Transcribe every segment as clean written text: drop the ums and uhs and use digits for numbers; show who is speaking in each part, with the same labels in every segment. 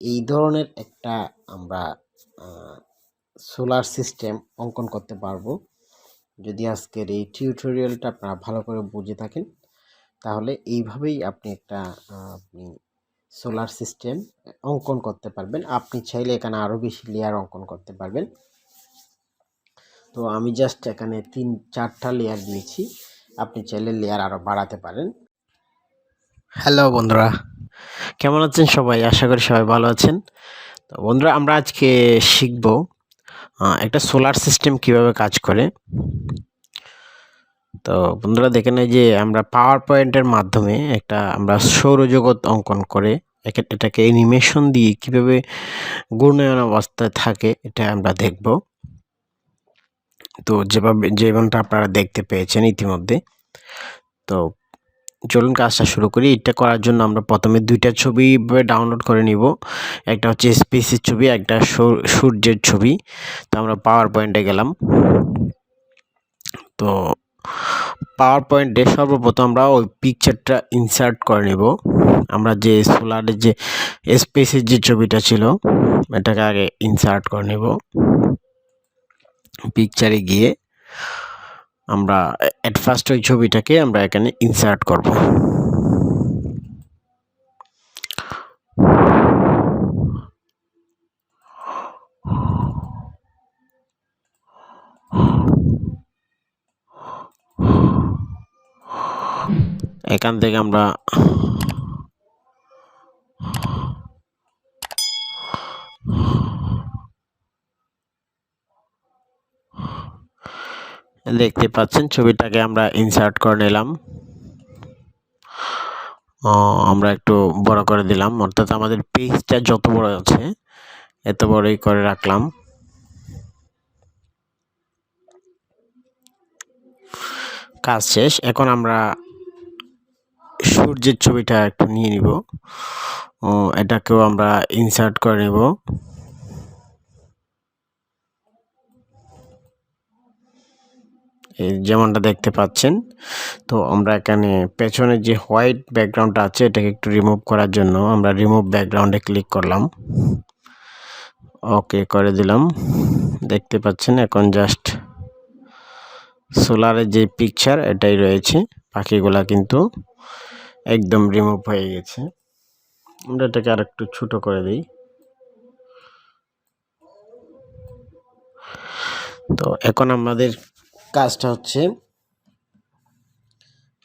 Speaker 1: এই ধরনের একটা আমরা সোলার সিস্টেম অঙ্কন করতে পারবো। যদি আজকের এই টিউটোরিয়ালটা আপনারা ভালো করে বুঝে থাকেন, তাহলে এইভাবেই আপনি একটা আপনি সোলার সিস্টেম অঙ্কন করতে পারবেন। আপনি চাইলে এখানে আরও বেশি লেয়ার অঙ্কন করতে পারবেন। তো আমি জাস্ট এখানে 3-4টা লেয়ার দিয়েছি, আপনি চাইলে লেয়ার আরও বাড়াতে পারেন। হ্যালো বন্ধুরা, কেমন আছেন সবাই? আশা করি সবাই ভালো আছেন। তো বন্ধুরা, আমরা আজকে শিখব একটা সোলার সিস্টেম কিভাবে কাজ করে। তো বন্ধুরা দেখেন, এই যে আমরা পাওয়ার পয়েন্টের মাধ্যমে আমরা সৌরজগৎ অঙ্কন করে এটাকে অ্যানিমেশন দিয়ে কিভাবে ঘূর্ণায়মান অবস্থায় থাকে এটা আমরা দেখব। তো যেমনটা আপনারা দেখতে পেয়েছেন ইতিমধ্যে। তো চলুন কাজটা শুরু করি। এটা করার জন্য আমরা প্রথমে 2টা ছবি ডাউনলোড করে নিব। একটা হচ্ছে স্পেসের ছবি, একটা সূর্যের ছবি। তো আমরা পাওয়ার পয়েন্টে গেলাম। তো পাওয়ার পয়েন্টে সর্বপ্রথম আমরা ওই পিকচারটা ইনসার্ট করে নেব। আমরা যে সোলারের যে স্পেসের যে ছবিটা ছিল এটাকে আগে ইনসার্ট করে নেব। পিকচারে গিয়ে আমরা এট ফার্স্ট ওই ছবিটাকে আমরা এখানে ইনসার্ট করব। এখান থেকে আমরা দেখতে পাচ্ছেন ছবিটাকে আমরা ইনসার্ট করে নিলাম। আমরা একটু বড় করে দিলাম, অর্থাৎ আমাদের পেজটা যত বড় আছে এত বড়ই করে রাখলাম। কাজ শেষ। এখন আমরা সূর্যের ছবিটা একটু নিয়ে নিব, এটাকেও আমরা ইনসার্ট করে নেব। যেমনটা দেখতে পাচ্ছেন। তো আমরা এখানে পেছনে যে হোয়াইট ব্যাকগ্রাউন্ডটা আছে এটাকে একটু রিমুভ করার জন্য আমরা রিমুভ ব্যাকগ্রাউন্ডে ক্লিক করলাম, ওকে করে দিলাম। দেখতে পাচ্ছেন এখন জাস্ট সোলারের যে পিকচার এটাই রয়েছে, বাকিগুলা কিন্তু একদম রিমুভ হয়ে গেছে। আমরা এটাকে আর একটু ছোট করে দিই। তো এখন আমাদের কাজটা হচ্ছে,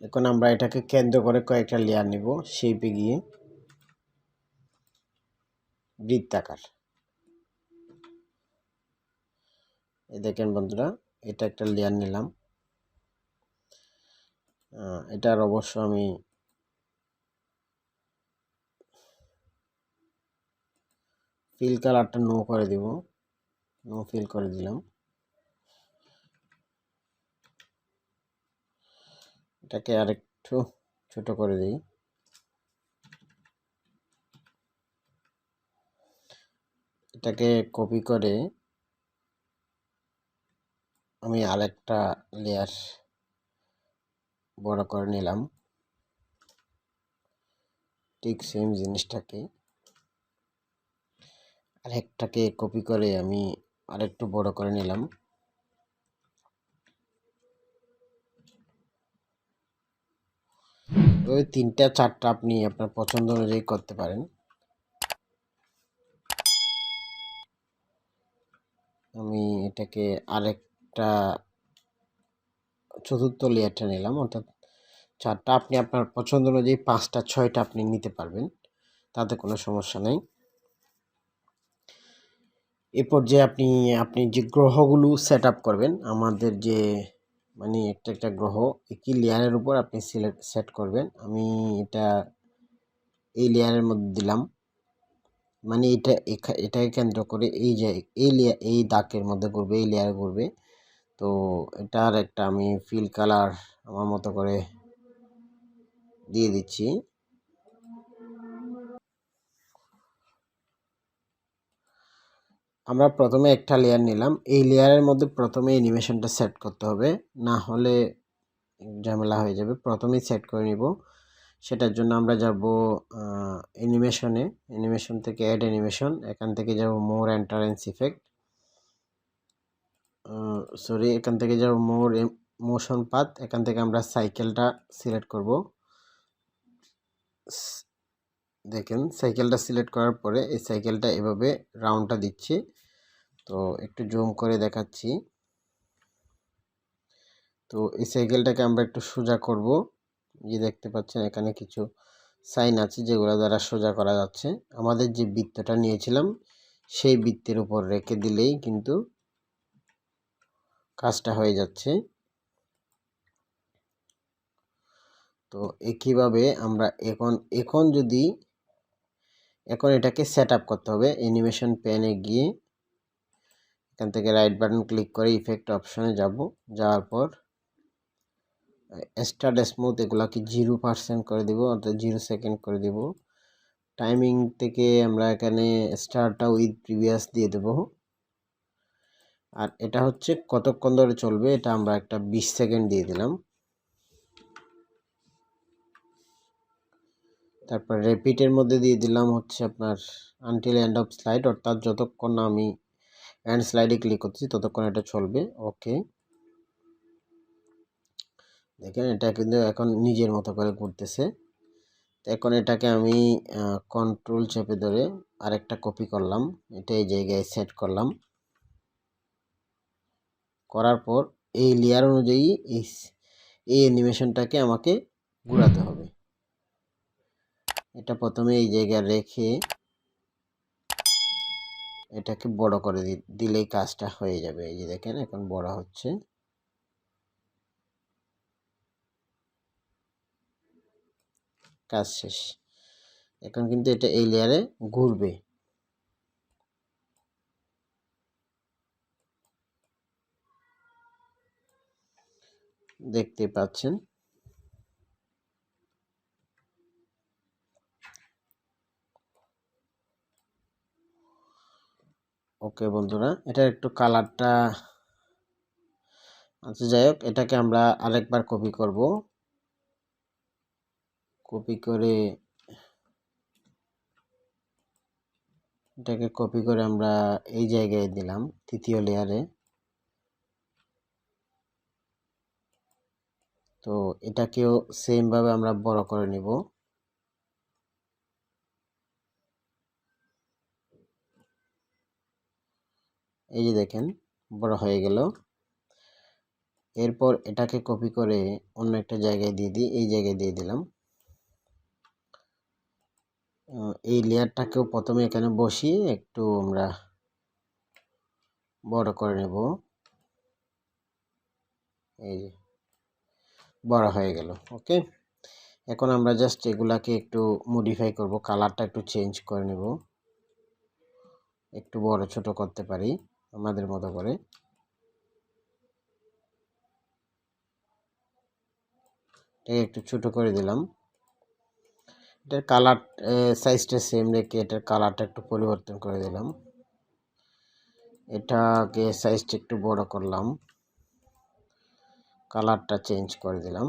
Speaker 1: এখন আমরা এটাকে কেন্দ্র করে কয়েকটা লেয়ার নিব, শেপে গিয়ে বৃত্তাকার। এই দেখেন বন্ধুরা, এটা একটা লেয়ার নিলাম। এটার অবশ্য আমি ফিল কালারটা নো করে দিব, নো ফিল করে দিলাম। এটাকে আরেকটু ছোট করে দিই। এটাকে কপি করে আমি আরেকটা লেয়ার বড় করে নিলাম, ঠিক সেম জিনিসটাকে আরেকটাকে কপি করে আমি আরেকটু বড় করে নিলাম। ওই 3টা-4টা আপনি আপনার পছন্দ অনুযায়ী করতে পারেন। আমি এটাকে আরেকটা চতুর্থ লেয়ারটা নিলাম, অর্থাৎ 4টা। আপনি আপনার পছন্দ অনুযায়ী 5টা-6টা আপনি নিতে পারবেন, তাতে কোনো সমস্যা নেই। এ পর্যায়ে আপনি যে গ্রহগুলো সেট আপ করবেন, আমাদের যে মানে একটা গ্রহ একই লেয়ারের উপর আপনি সেট করবেন। আমি এটা এই লেয়ারের মধ্যে দিলাম, মানে এটাকে কেন্দ্র করে এই যে এই দাগের মধ্যে ঘুরবে, এই লেয়ারে ঘুরবে। তো এটার একটা আমি ফিল কালার আমার মতো করে দিয়ে দিচ্ছি। আমরা প্রথমে একটা লেয়ার নিলাম, এই লেয়ারের মধ্যে প্রথমে অ্যানিমেশনটা সেট করতে হবে, না হলে ঝামেলা হয়ে যাবে। প্রথমেই সেট করে নিব। সেটার জন্য আমরা যাব অ্যানিমেশনে, অ্যানিমেশন থেকে অ্যাড অ্যানিমেশন, এখান থেকে যাব মোর এন্ট্রান্স ইফেক্ট, সরি এখান থেকে যাব মোর মোশন পাথ, এখান থেকে আমরা সাইকেলটা সিলেক্ট করব। দেখেন সাইকেলটা সিলেক্ট করার পরে এই সাইকেলটা এভাবে রাউন্ডটা দিচ্ছি। তো একটু জুম করে দেখাচ্ছি। তো এই সাইকেলটাকে আমরা একটু সোজা করব। যে দেখতে পাচ্ছেন এখানে কিছু সাইন আছে যেগুলো দ্বারা সোজা করা যাচ্ছে। আমাদের যে বৃত্তটা নিয়েছিলাম সেই বৃত্তের উপর রেখে দিলেই কিন্তু কাজটা হয়ে যাচ্ছে। তো একইভাবে আমরা এখন যদি এটাকে সেট আপ করতে হবে। অ্যানিমেশন প্যানে গিয়ে এখান থেকে রাইট বাটন ক্লিক করে ইফেক্ট অপশনে যাব। যাওয়ার পর স্টার্ট স্মুথ এগুলাকে 0% করে দিব, অর্থাৎ 0 সেকেন্ড করে দিব। টাইমিং থেকে আমরা এখানে স্টারটা উইথ প্রিভিয়াস দিয়ে দেব। আর এটা হচ্ছে কতক্ষণ ধরে চলবে, এটা আমরা একটা 20 সেকেন্ড দিয়ে দিলাম। তারপর রিপিটের মধ্যে দিয়ে দিলাম হচ্ছে আপনার আনটিল এন্ড অফ স্লাইড, অর্থাৎ যতক্ষণ না আমি এন্ড স্লাইডে ক্লিক করছি ততক্ষণ এটা চলবে। ওকে, দেখেন এটা কিন্তু এখন নিজের মতো করে ঘুরতেছে। এখন এটাকে আমি কন্ট্রোল চেপে ধরে আরেকটা কপি করলাম, এটা এই জায়গায় সেট করলাম। করার পর এই লেয়ার অনুযায়ী এই অ্যানিমেশনটাকে আমাকে ঘোরাতে হবে। এটা প্রথমে এই জায়গায় রেখে এটাকে বড় করে দিলেই কাজটা হয়ে যাবে। এই যে দেখেন এখন বড় হচ্ছে। কাজ শেষ। এখন কিন্তু এটা এই লেয়ারে ঘুরবে। দেখতে পাচ্ছেন। ওকে বন্ধুরা, এটা একটু কালারটা, আচ্ছা যাই হোক, এটাকে আমরা আরেকবার কপি করব। কপি করে এটাকে কপি করে আমরা এই জায়গায় দিলাম, তৃতীয় লেয়ারে। তো এটাকেও সেম ভাবে আমরা বড় করে নিব। এই যে দেখেন বড় হয়ে গেল। এরপর এটাকে কপি করে অন্য একটা জায়গায় দিয়ে দিই, এই জায়গায় দিয়ে দিলাম। এই লেয়ারটাকেও প্রথমে এখানে বসিয়ে একটু আমরা বড় করে নেব। এই যে বড় হয়ে গেল। ওকে, এখন আমরা জাস্ট এগুলাকে একটু মডিফাই করব, কালারটা একটু চেঞ্জ করে নেব, একটু বড় ছোট করতে পারি আমাদের মতো করে। এটাকে একটু ছোট করে দিলাম। এটার কালার সাইজটা সেম রেখে এটার কালারটা একটু পরিবর্তন করে দিলাম। এটাকে সাইজটা একটু বড় করলাম, কালারটা চেঞ্জ করে দিলাম।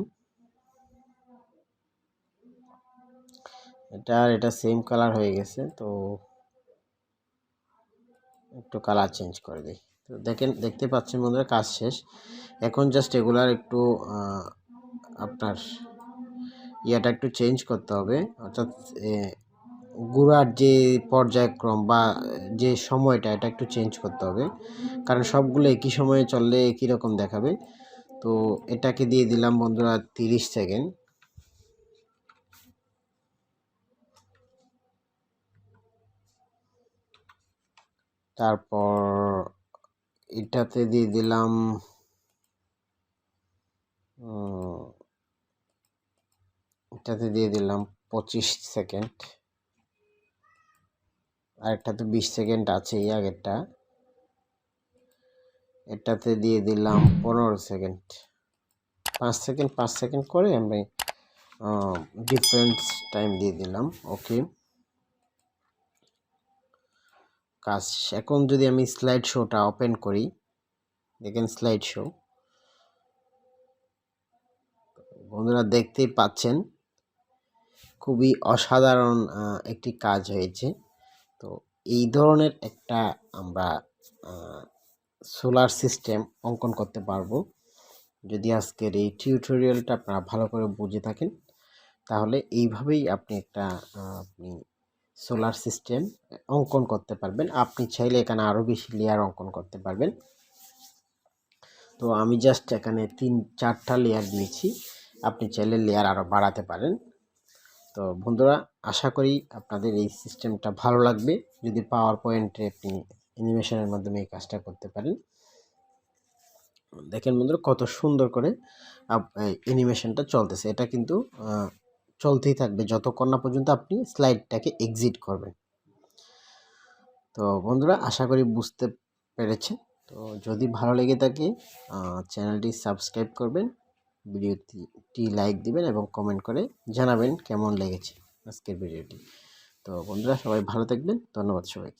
Speaker 1: এটা সেম কালার হয়ে গেছে, তো একটু কালার চেঞ্জ করে দিই। তো দেখতে পাচ্ছেন বন্ধুরা কাজ শেষ। এখন জাস্ট এগুলার একটু আপনার ইয়াটা একটু চেঞ্জ করতে হবে, অর্থাৎ গুড়ার যে পর্যায়ক্রম বা যে সময়টা এটা একটু চেঞ্জ করতে হবে, কারণ সবগুলো একই সময়ে চললে একই রকম দেখাবে। তো এটাকে দিয়ে দিলাম বন্ধুরা 30 সেকেন্ড। তারপর এটাতে দিয়ে দিলাম এটাতে দিয়ে দিলাম 25 সেকেন্ড। আরেকটা তো 20 সেকেন্ড আছেই আগেরটা। এটাতে দিয়ে দিলাম 15 সেকেন্ড। 5 সেকেন্ড করে আমি ডিফারেন্স টাইম দিয়ে দিলাম। ওকে, কাজ। এখন যদি আমি স্লাইড শোটা ওপেন করি, দেখেন স্লাইড শো বন্ধুরা দেখতেই পাচ্ছেন খুবই অসাধারণ একটি কাজ হয়েছে। তো এই ধরনের একটা আমরা সোলার সিস্টেম অঙ্কন করতে পারবো। যদি আজকের এই টিউটোরিয়ালটা আপনারা ভালো করে বুঝে থাকেন, তাহলে এইভাবেই আপনি একটা আপনি সোলার সিস্টেম অঙ্কন করতে পারবেন। আপনি চাইলে এখানে আরও বেশি লেয়ার অঙ্কন করতে পারবেন। তো আমি জাস্ট এখানে 3-4টা লেয়ার দিয়েছি, আপনি চাইলে লেয়ার আরও বাড়াতে পারেন। তো বন্ধুরা, আশা করি আপনাদের এই সিস্টেমটা ভালো লাগবে যদি পাওয়ার পয়েন্টে আপনি অ্যানিমেশনের মাধ্যমে এই কাজটা করতে পারেন। দেখেন বন্ধুরা, কত সুন্দর করে অ্যানিমেশনটা চলতেছে। এটা কিন্তু চলতেই থাকবে যতক্ষণ না পর্যন্ত আপনি স্লাইডটাকে এক্সিট করবেন। তো বন্ধুরা, আশা করি বুঝতে পেরেছেন। তো যদি ভালো লেগে থাকে চ্যানেলটি সাবস্ক্রাইব করবেন, ভিডিওটি লাইক দিবেন এবং কমেন্ট করে জানাবেন কেমন লেগেছে আজকের ভিডিওটি। তো বন্ধুরা, সবাই ভালো থাকবেন। ধন্যবাদ সবাইকে।